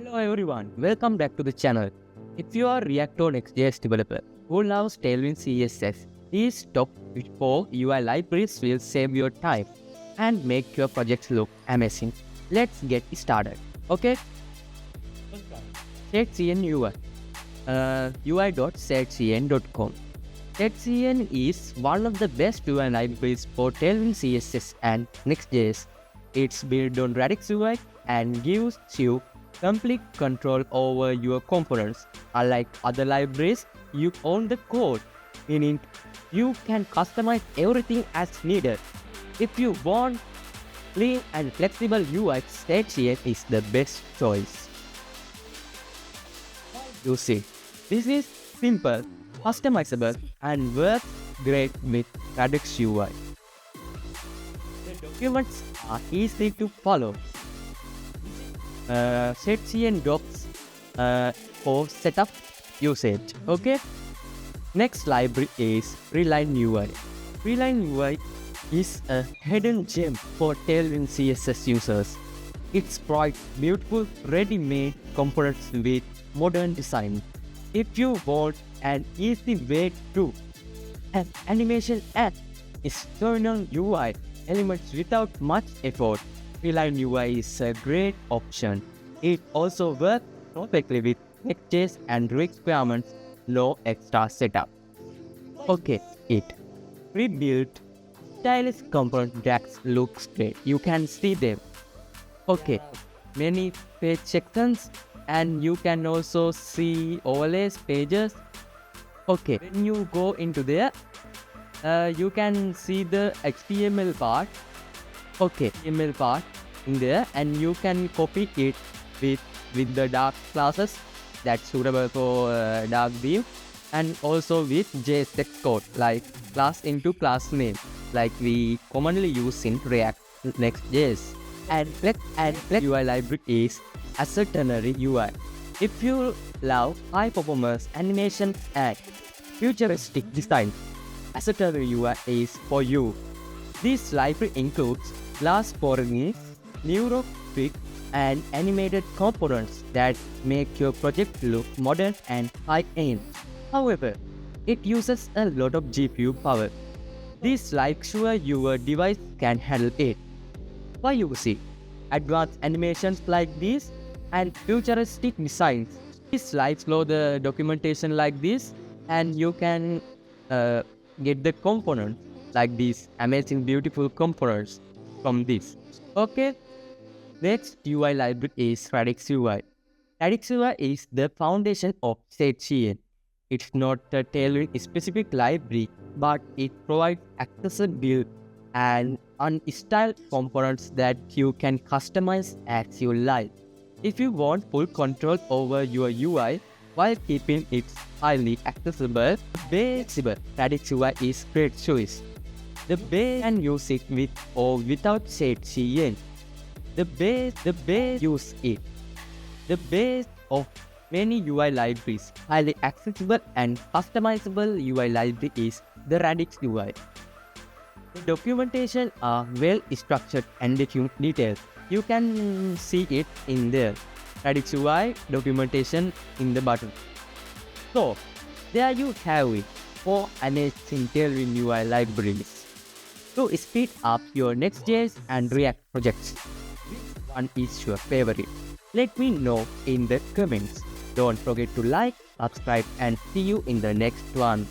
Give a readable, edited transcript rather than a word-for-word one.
Hello everyone, welcome back to the channel. If you are React or Next.js developer who loves Tailwind CSS, these top 4 UI libraries will save your time and make your projects look amazing. Let's get started. Okay? ShadCN UI. UI.shadcn.com. ShadCN is one of the best UI libraries for Tailwind CSS and Next.js. It's built on Radix UI and gives you complete control over your components. Unlike other libraries, you own the code, meaning you can customize everything as needed. If you want clean and flexible UI, ShadCN is the best choice. You see, this is simple, customizable, and works great with Radix UI. The documents are easy to follow. ShadCN docs for setup usage. Okay. Next library is Preline UI. Preline UI is a hidden gem for Tailwind CSS users. It's provides beautiful ready-made components with modern design. If you want an easy way to an animation and external UI elements without much effort, Preline UI is a great option. It also works perfectly with Next.js and requirements no extra setup. Okay, pre-built stylish component decks looks great. You can see them. Okay, many page sections, and you can also see overlays pages. Okay, when you go into there, you can see the HTML part. Okay, HTML part in there, and you can copy it with the dark classes that's suitable for dark view, and also with JSX code like class into class name like we commonly use in React Next.js. And Flex UI library is Aceternity UI. If you love high performance animation and futuristic design, Aceternity UI is for you. This library includes glass pouring, neurographic, and animated components that make your project look modern and high-end. However, it uses a lot of GPU power. This like sure your device can handle it. Why you see advanced animations like this and futuristic designs. This slide flow the documentation like this, and you can get the components like these amazing beautiful components from this. Okay, next UI library is Radix UI. Radix UI is the foundation of ShadCN. It's not a Tailwind specific library, but it provides accessible and unstyled components that you can customize as you like. If you want full control over your UI while keeping it highly accessible, Radix UI is great choice. The base can use it with or without ShadCN. The base use it. The base of many UI libraries, highly accessible and customizable UI library is the Radix UI. The documentation are well structured and detailed. You can see it in there. Radix UI documentation in the button. So, there you have it, 4 amazing Tailwind UI libraries to speed up your Next.js and React projects. Which one is your favorite? Let me know in the comments. Don't forget to like, subscribe, and see you in the next one.